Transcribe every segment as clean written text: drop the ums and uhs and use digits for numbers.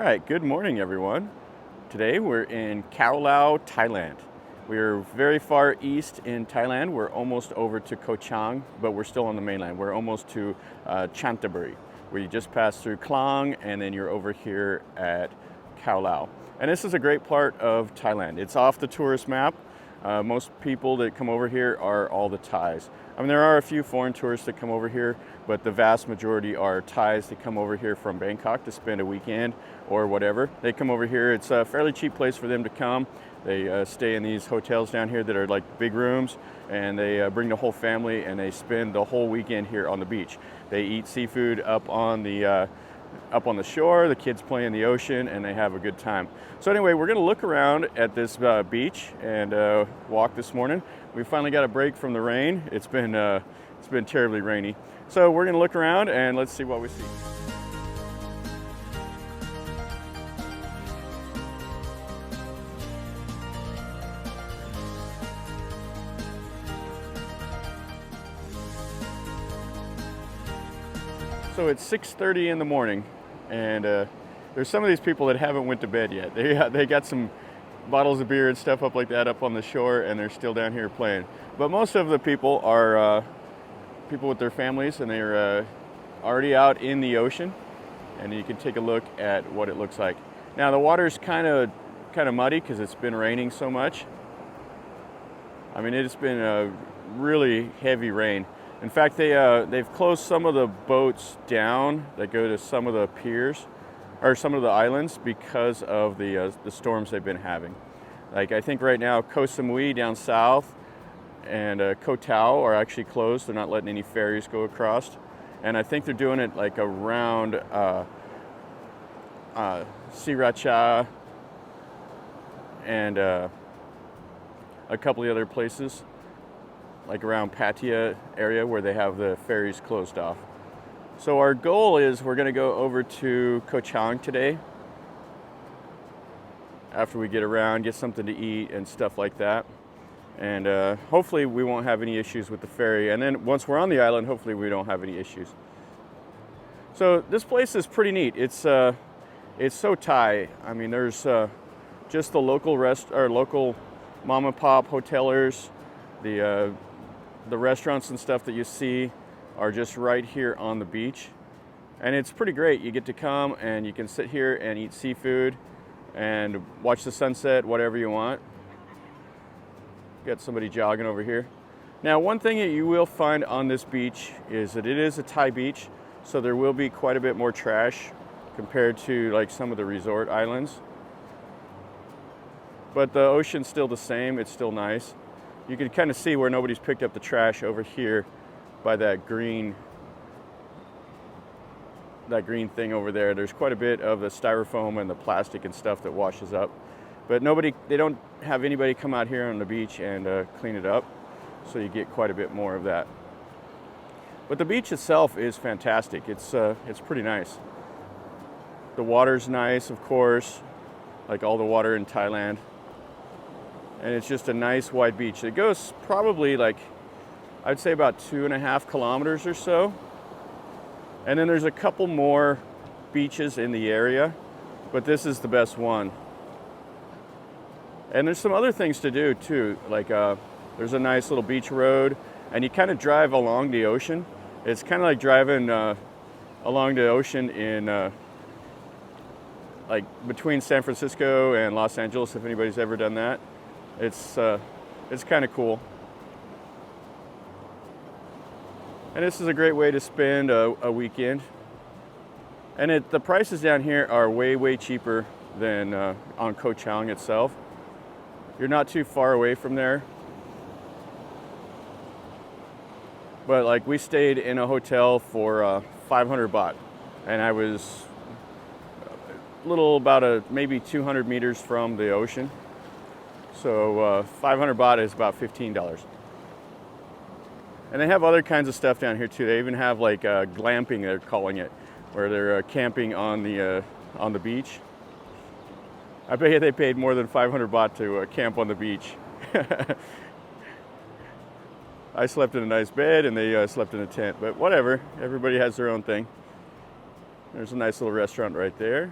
All right, good morning, everyone. Today we're in Chao Lao, Thailand. We're very far east in Thailand. We're almost over to Koh Chang, but we're still on the mainland. We're almost to Chantaburi, where you just pass through Klang, and then you're over here at Chao Lao. And this is a great part of Thailand. It's off the tourist map. Most people that come over here are all the Thais. I mean, there are a few foreign tourists that come over here, but the vast majority are Thais that come over here from Bangkok to spend a weekend or whatever. They come over here. It's a fairly cheap place for them to come. They stay in these hotels down here that are like big rooms, and they bring the whole family and they spend the whole weekend here on the beach. They eat seafood up on the shore, the kids play in the ocean, and they have a good time. So anyway, we're gonna look around at this beach and walk this morning. We finally got a break from the rain. It's been terribly rainy. So we're gonna look around and let's see what we see. So it's 6:30 in the morning, and there's some of these people that haven't went to bed yet. They got some bottles of beer and stuff up like that up on the shore, and they're still down here playing. But most of the people are people with their families, and they're already out in the ocean, and you can take a look at what it looks like. Now the water's kind of muddy because it's been raining so much. I mean, it's been a really heavy rain. In fact, they've closed some of the boats down that go to some of the piers or some of the islands because of the storms they've been having. Like I think right now, Koh Samui down south and Koh Tao are actually closed. They're not letting any ferries go across, and I think they're doing it like around Sriracha and a couple of other places, like around Pattaya area where they have the ferries closed off. So our goal is we're gonna go over to Koh Chang today after we get around, get something to eat and stuff like that. And hopefully we won't have any issues with the ferry. And then once we're on the island, hopefully we don't have any issues. So this place is pretty neat. It's so Thai. I mean, there's just the local local mom and pop hotelers. The restaurants and stuff that you see are just right here on the beach, and it's pretty great. You get to come and you can sit here and eat seafood and watch the sunset, whatever you want. Got somebody jogging over here. Now, one thing that you will find on this beach is that it is a Thai beach, so there will be quite a bit more trash compared to like some of the resort islands, but the ocean's still the same. It's still nice. You can kind of see where nobody's picked up the trash over here by that green thing over there. There's quite a bit of the styrofoam and the plastic and stuff that washes up. But they don't have anybody come out here on the beach and clean it up. So you get quite a bit more of that. But the beach itself is fantastic. It's pretty nice. The water's nice, of course, like all the water in Thailand. And it's just a nice wide beach. It goes probably like, I'd say about 2.5 kilometers or so. And then there's a couple more beaches in the area, but this is the best one. And there's some other things to do too. Like there's a nice little beach road, and you kind of drive along the ocean. It's kind of like driving along the ocean in like between San Francisco and Los Angeles, if anybody's ever done that. It's kind of cool. And this is a great way to spend a weekend. And the prices down here are way, way cheaper than on Koh Chang itself. You're not too far away from there. But like we stayed in a hotel for 500 baht, and I was a little about maybe 200 meters from the ocean. So 500 baht is about $15. And they have other kinds of stuff down here too. They even have like glamping, they're calling it, where they're camping on the beach. I bet you they paid more than 500 baht to camp on the beach. I slept in a nice bed and they slept in a tent, but whatever. Everybody has their own thing. There's a nice little restaurant right there.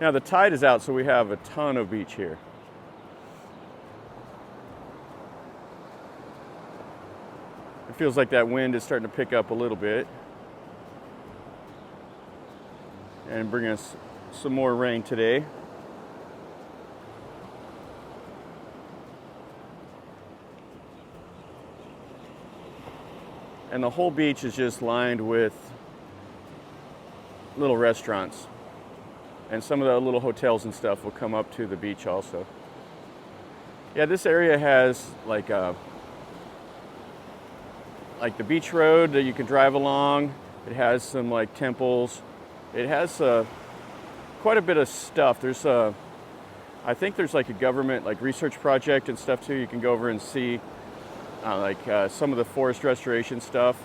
Now the tide is out, so we have a ton of beach here. It feels like that wind is starting to pick up a little bit and bring us some more rain today. And the whole beach is just lined with little restaurants. And some of the little hotels and stuff will come up to the beach also. Yeah, this area has like the beach road that you can drive along. It has some like temples. It has quite a bit of stuff. There's I think there's like a government like research project and stuff too. You can go over and see some of the forest restoration stuff.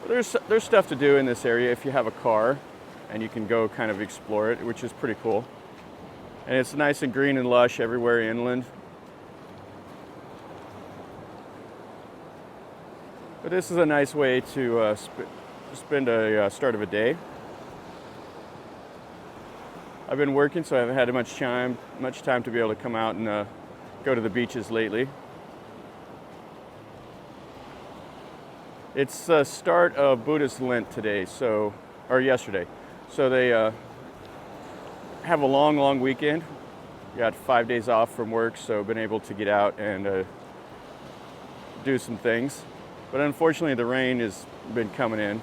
There's stuff to do in this area if you have a car, and you can go kind of explore it, which is pretty cool. And it's nice and green and lush everywhere inland. But this is a nice way to spend a start of a day. I've been working, so I haven't had much time to be able to come out and go to the beaches lately. It's the start of Buddhist Lent today, or yesterday. So they have a long weekend. Got 5 days off from work, so been able to get out and do some things. But unfortunately, the rain has been coming in.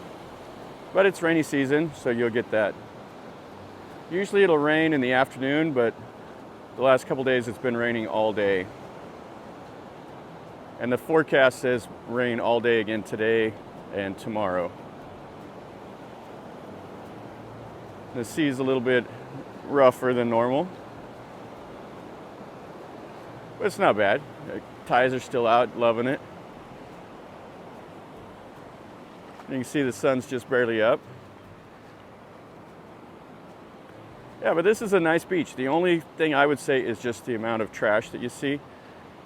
But it's rainy season, so you'll get that. Usually it'll rain in the afternoon, but the last couple days it's been raining all day. And the forecast says rain all day again today and tomorrow. The sea is a little bit rougher than normal, but it's not bad. The tides are still out, loving it. You can see the sun's just barely up. Yeah, but this is a nice beach. The only thing I would say is just the amount of trash that you see.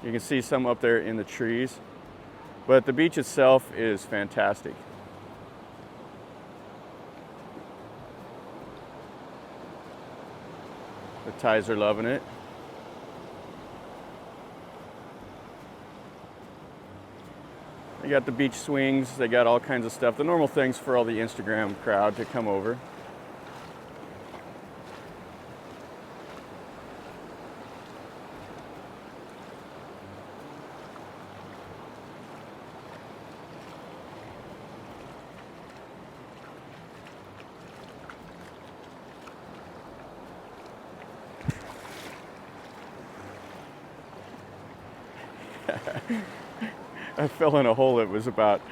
You can see some up there in the trees, but the beach itself is fantastic. The Thais are loving it. They got the beach swings, they got all kinds of stuff, the normal things for all the Instagram crowd to come over. I fell in a hole that was about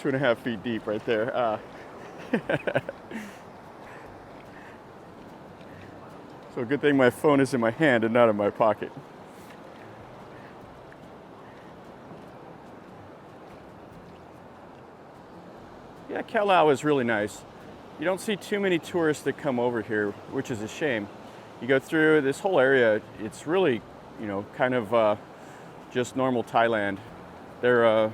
2.5 feet deep right there. So good thing my phone is in my hand and not in my pocket. Yeah, Chao Lao is really nice. You don't see too many tourists that come over here, which is a shame. You go through this whole area, it's really, kind of just normal Thailand. They're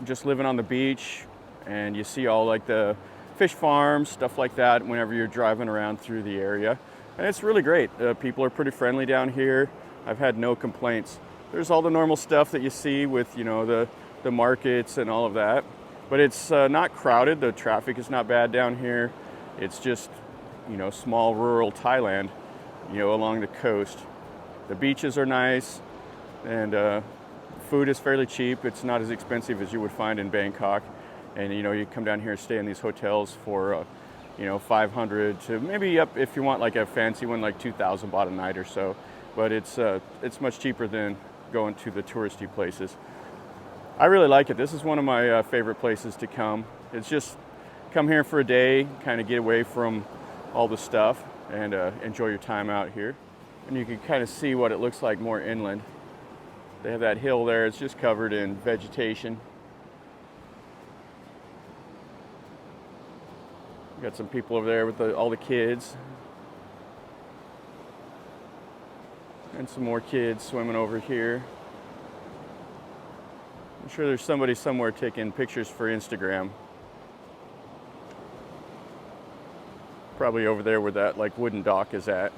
just living on the beach, and you see all like the fish farms, stuff like that whenever you're driving around through the area. And it's really great. People are pretty friendly down here. I've had no complaints. There's all the normal stuff that you see with, the markets and all of that. But it's not crowded. The traffic is not bad down here. It's just, small rural Thailand, along the coast. The beaches are nice. And food is fairly cheap. It's not as expensive as you would find in Bangkok. And you come down here and stay in these hotels for 500 to maybe up if you want like a fancy one, like 2,000 baht a night or so. But it's much cheaper than going to the touristy places. I really like it. This is one of my favorite places to come. It's just come here for a day, kind of get away from all the stuff and enjoy your time out here. And you can kind of see what it looks like more inland. They have that hill there. It's just covered in vegetation. Got some people over there with all the kids. And some more kids swimming over here. I'm sure there's somebody somewhere taking pictures for Instagram. Probably over there where that like wooden dock is at.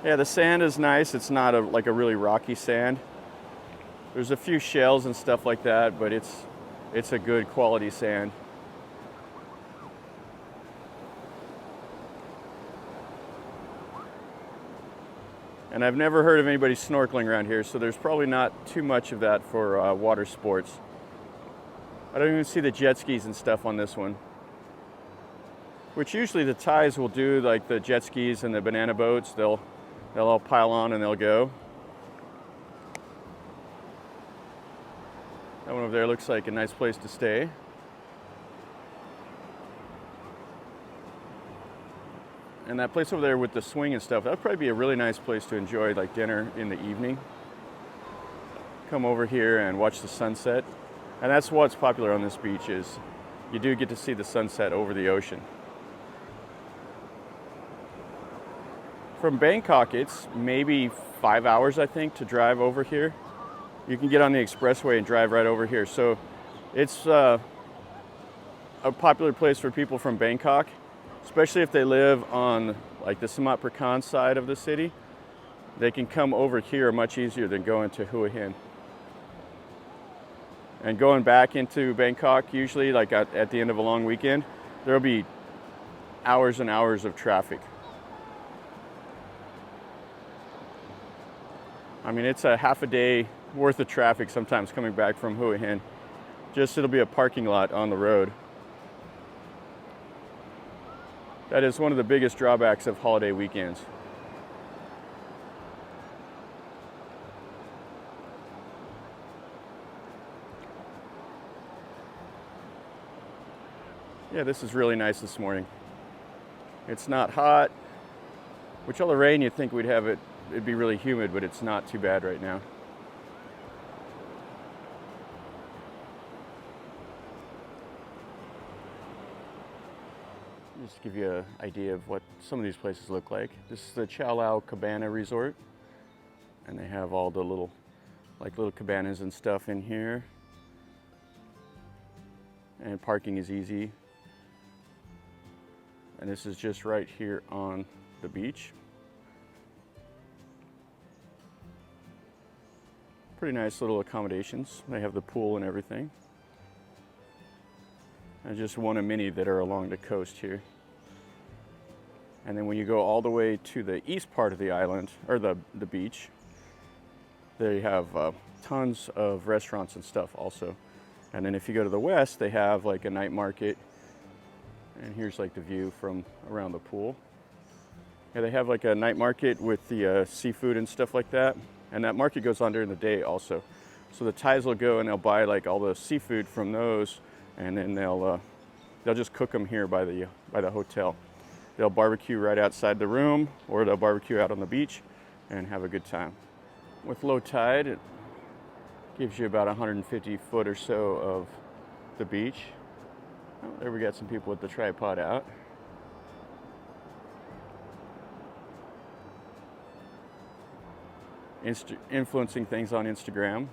Yeah, the sand is nice. It's not like a really rocky sand. There's a few shells and stuff like that, but it's a good quality sand. And I've never heard of anybody snorkeling around here, so there's probably not too much of that for water sports. I don't even see the jet skis and stuff on this one. Which usually the Thais will do, like the jet skis and the banana boats. They'll all pile on and they'll go. That one over there looks like a nice place to stay. And that place over there with the swing and stuff, that'd probably be a really nice place to enjoy like dinner in the evening. Come over here and watch the sunset. And that's what's popular on this beach is you do get to see the sunset over the ocean. From Bangkok, it's maybe 5 hours, I think, to drive over here. You can get on the expressway and drive right over here. So it's a popular place for people from Bangkok, especially if they live on like the Samat Prakan side of the city. They can come over here much easier than going to Hua Hin. And going back into Bangkok, usually like at the end of a long weekend, there'll be hours and hours of traffic. I mean, it's a half a day worth of traffic sometimes coming back from Hua Hin. Just it'll be a parking lot on the road. That is one of the biggest drawbacks of holiday weekends. Yeah, this is really nice this morning. It's not hot. With all the rain, you'd think it'd be really humid, but it's not too bad right now. Just give you an idea of what some of these places look like. This is the Chao Lao Cabana Resort, and they have all the little cabanas and stuff in here. And parking is easy. And this is just right here on the beach. Pretty nice little accommodations. They have the pool and everything. And just one of many that are along the coast here. And then when you go all the way to the east part of the island, or the beach, they have tons of restaurants and stuff also. And then if you go to the west, they have like a night market. And here's like the view from around the pool. Yeah, they have like a night market with the seafood and stuff like that. And that market goes on during the day also. So the Thais will go and they'll buy like all the seafood from those, and then they'll just cook them here by the hotel. They'll barbecue right outside the room, or they'll barbecue out on the beach and have a good time. With low tide, it gives you about 150 foot or so of the beach. Oh, there we got some people with the tripod out. Influencing things on Instagram.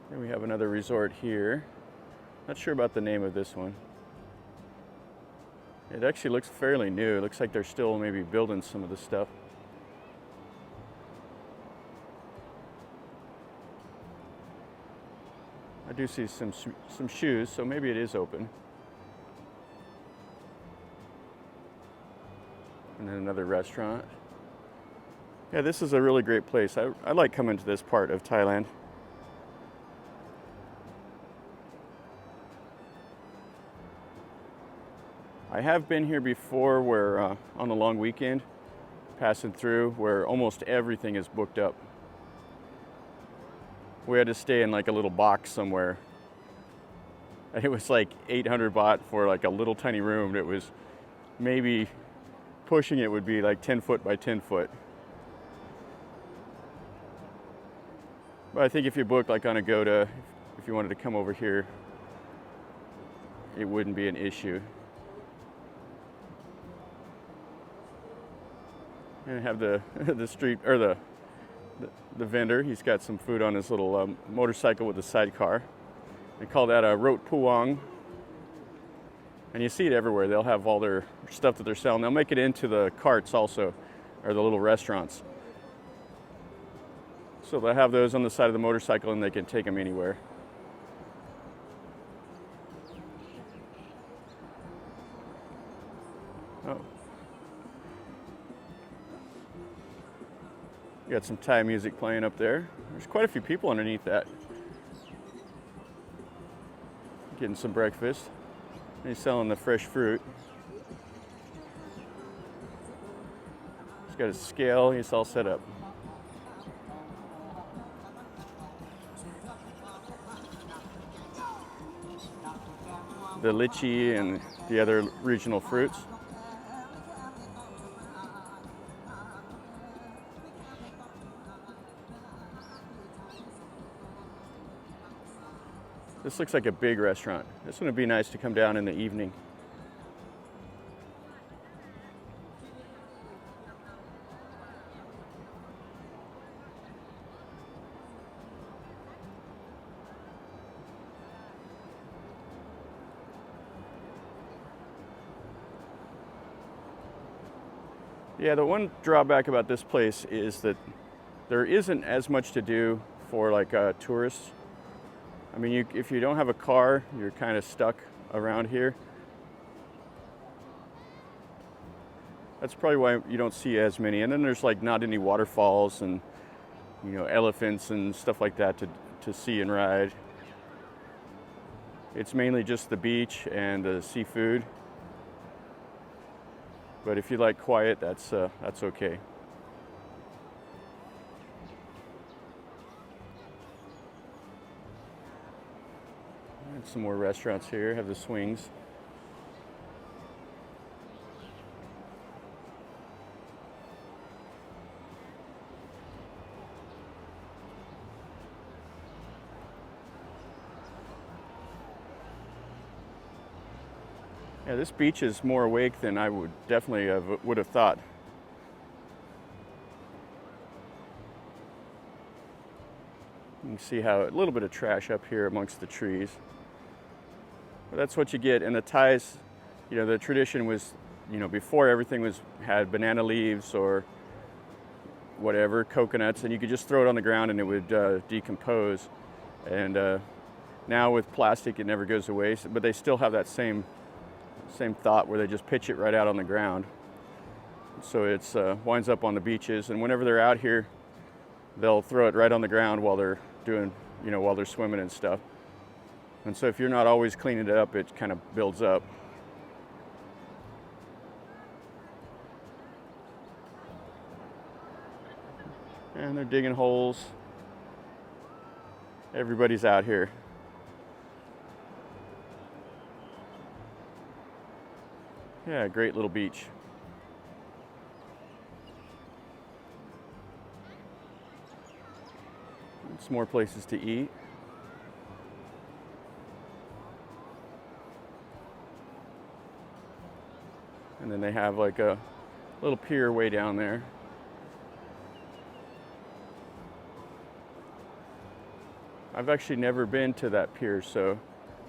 Then we have another resort here. Not sure about the name of this one. It actually looks fairly new. It looks like they're still maybe building some of the stuff. I do see some shoes, so maybe it is open. And then another restaurant. Yeah, this is a really great place. I like coming to this part of Thailand. I have been here before where on a long weekend, passing through, where almost everything is booked up. We had to stay in like a little box somewhere. And it was like 800 baht for like a little tiny room. It was maybe pushing it would be like 10 foot by 10 foot. But I think if you book like on Agoda, if you wanted to come over here, it wouldn't be an issue. And have the street or the the vendor. He's got some food on his little motorcycle with a sidecar. They call that a rote puang. And you see it everywhere. They'll have all their stuff that they're selling. They'll make it into the carts also, or the little restaurants. So they'll have those on the side of the motorcycle and they can take them anywhere. Oh. You got some Thai music playing up there. There's quite a few people underneath that. Getting some breakfast. He's selling the fresh fruit. He's got his scale. He's all set up. The lychee and the other regional fruits. This looks like a big restaurant. This one would be nice to come down in the evening. Yeah, the one drawback about this place is that there isn't as much to do for like tourists. I mean, if you don't have a car, you're kind of stuck around here. That's probably why you don't see as many. And then there's like not any waterfalls and, you know, elephants and stuff like that to see and ride. It's mainly just the beach and the seafood. But if you like quiet, that's okay. And some more restaurants here. Have the swings. Yeah, this beach is more awake than I would have thought. You can see how a little bit of trash up here amongst the trees. But that's what you get. And the Thais, you know, the tradition was, you know, before everything had banana leaves or whatever, coconuts, and you could just throw it on the ground and it would decompose. And now with plastic, it never goes away. But they still have that same thought where they just pitch it right out on the ground. So it's winds up on the beaches, and whenever they're out here, they'll throw it right on the ground while they're doing, you know, while they're swimming and stuff. And so if you're not always cleaning it up, it kind of builds up. And they're digging holes. Everybody's out here. Yeah, great little beach. Some more places to eat. And then they have like a little pier way down there. I've actually never been to that pier, so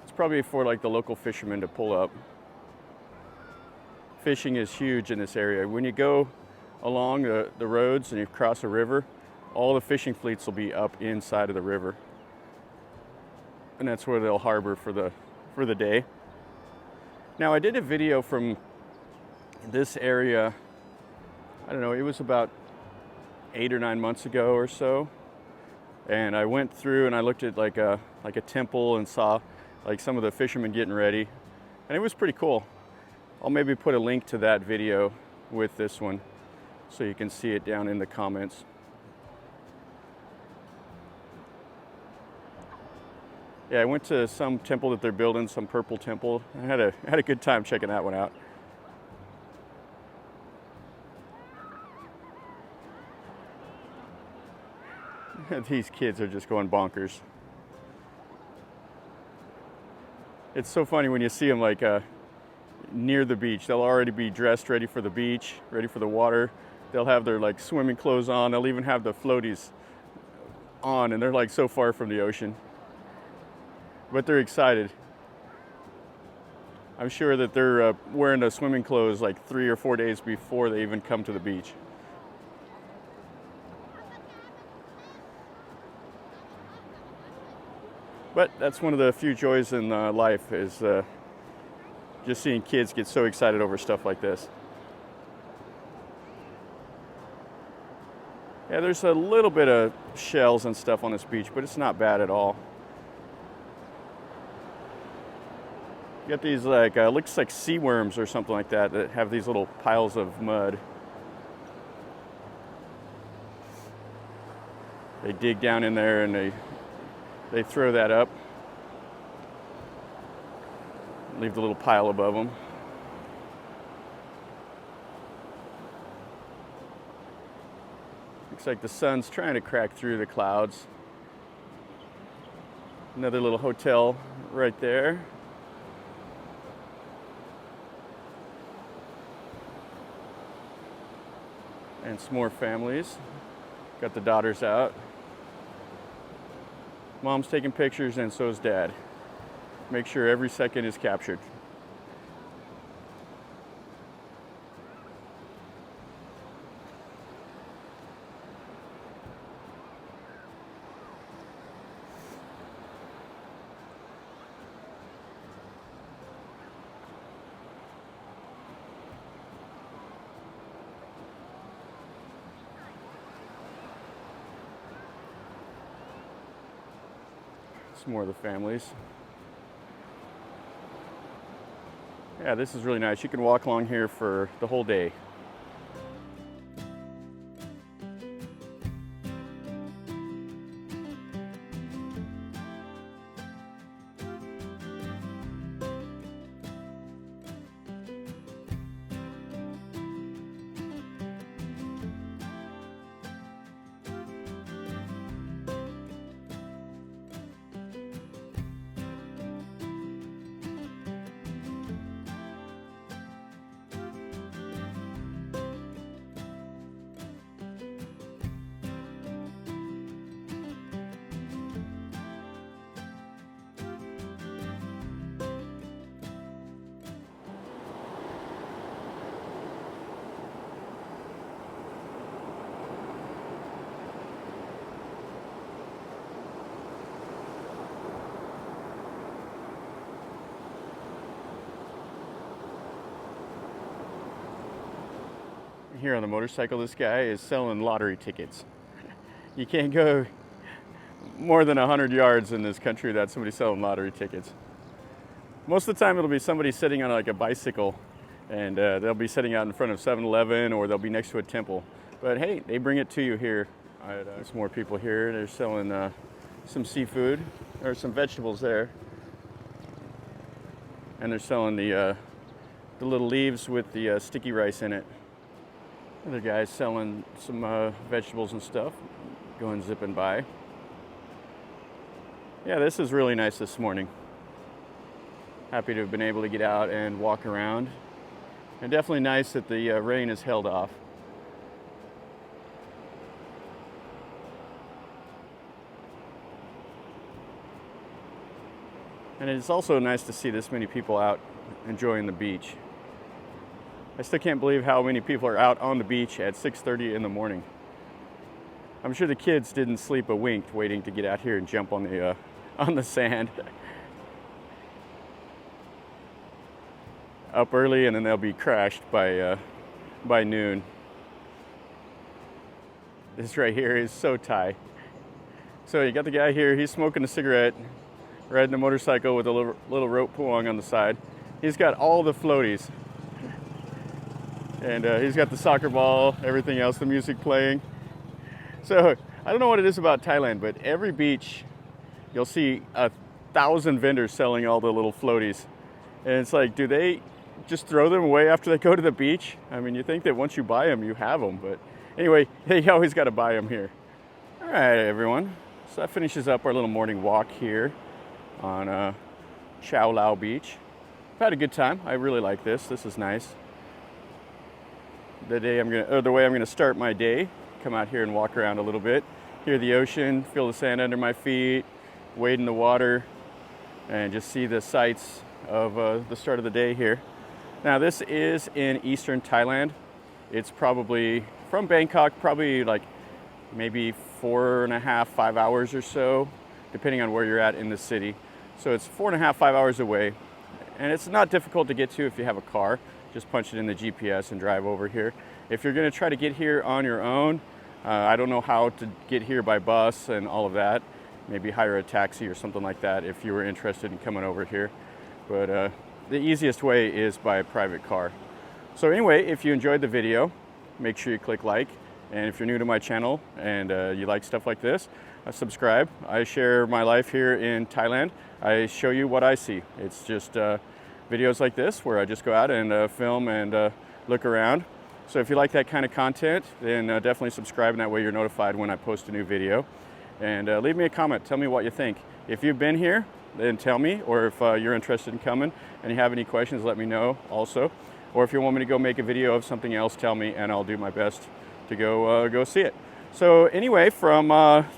it's probably for like the local fishermen to pull up. Fishing is huge in this area. When you go along the roads and you cross a river, all the fishing fleets will be up inside of the river. And that's where they'll harbor for the day. Now, I did a video from this area, I don't know, it was about 8 or 9 months ago or so. And I went through and I looked at like a temple and saw like some of the fishermen getting ready. And it was pretty cool. I'll maybe put a link to that video with this one so you can see it down in the comments. Yeah, I went to some temple that they're building, some purple temple. I had a good time checking that one out. These kids are just going bonkers. It's so funny when you see them like near the beach. They'll already be dressed, ready for the beach, ready for the water. They'll have their like swimming clothes on. They'll even have the floaties on, and they're like so far from the ocean. But they're excited. I'm sure that they're wearing the swimming clothes like 3 or 4 days before they even come to the beach. But that's one of the few joys in life, is just seeing kids get so excited over stuff like this. Yeah, there's a little bit of shells and stuff on this beach, but it's not bad at all. You got these like, looks like sea worms or something like that, that have these little piles of mud. They dig down in there and they throw that up. Leave the little pile above them. Looks like the sun's trying to crack through the clouds. Another little hotel right there. And some more families. Got the daughters out. Mom's taking pictures and so is Dad. Make sure every second is captured. Some more of the families. Yeah, this is really nice. You can walk along here for the whole day. Here on the motorcycle, this guy is selling lottery tickets. You can't go more than 100 yards in this country without somebody selling lottery tickets. Most of the time it'll be somebody sitting on like a bicycle, and they'll be sitting out in front of 7-Eleven, or they'll be next to a temple. But hey, they bring it to you here. There's more people here. They're selling some seafood, or some vegetables there. And they're selling the little leaves with the sticky rice in it. Other guys selling some vegetables and stuff, going zipping by. Yeah, this is really nice this morning. Happy to have been able to get out and walk around. And definitely nice that the rain is held off. And it's also nice to see this many people out enjoying the beach. I still can't believe how many people are out on the beach at 6:30 in the morning. I'm sure the kids didn't sleep a wink waiting to get out here and jump on the sand. Up early, and then they'll be crashed by noon. This right here is so Thai. So you got the guy here, he's smoking a cigarette, riding a motorcycle with a little rope puang on the side. He's got all the floaties. And he's got the soccer ball, everything else, the music playing. So I don't know what it is about Thailand, but every beach you'll see 1,000 vendors selling all the little floaties. And it's like, do they just throw them away after they go to the beach? I mean, you think that once you buy them, you have them. But anyway, you always got to buy them here. All right, everyone. So that finishes up our little morning walk here on Chao Lao Beach. I've had a good time. I really like this. This is nice. The way I'm gonna start my day, come out here and walk around a little bit, hear the ocean, feel the sand under my feet, wade in the water, and just see the sights of the start of the day here. Now this is in eastern Thailand. It's probably from Bangkok, probably like maybe 4.5, 5 hours or so, depending on where you're at in the city. So it's 4.5, 5 hours away. And it's not difficult to get to if you have a car. Just punch it in the GPS and drive over here. If you're gonna try to get here on your own, I don't know how to get here by bus and all of that. Maybe hire a taxi or something like that if you were interested in coming over here. But the easiest way is by a private car. So anyway, if you enjoyed the video, make sure you click like. And if you're new to my channel and you like stuff like this, subscribe. I share my life here in Thailand. I show you what I see. It's just videos like this where I just go out and film and look around. So if you like that kind of content, then definitely subscribe, and that way you're notified when I post a new video. And leave me a comment. Tell me what you think. If you've been here, then tell me. Or if you're interested in coming and you have any questions, let me know also. Or if you want me to go make a video of something else, tell me, and I'll do my best to go see it. So anyway, from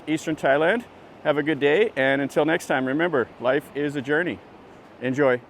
eastern Thailand, have a good day. And until next time, remember, life is a journey. Enjoy.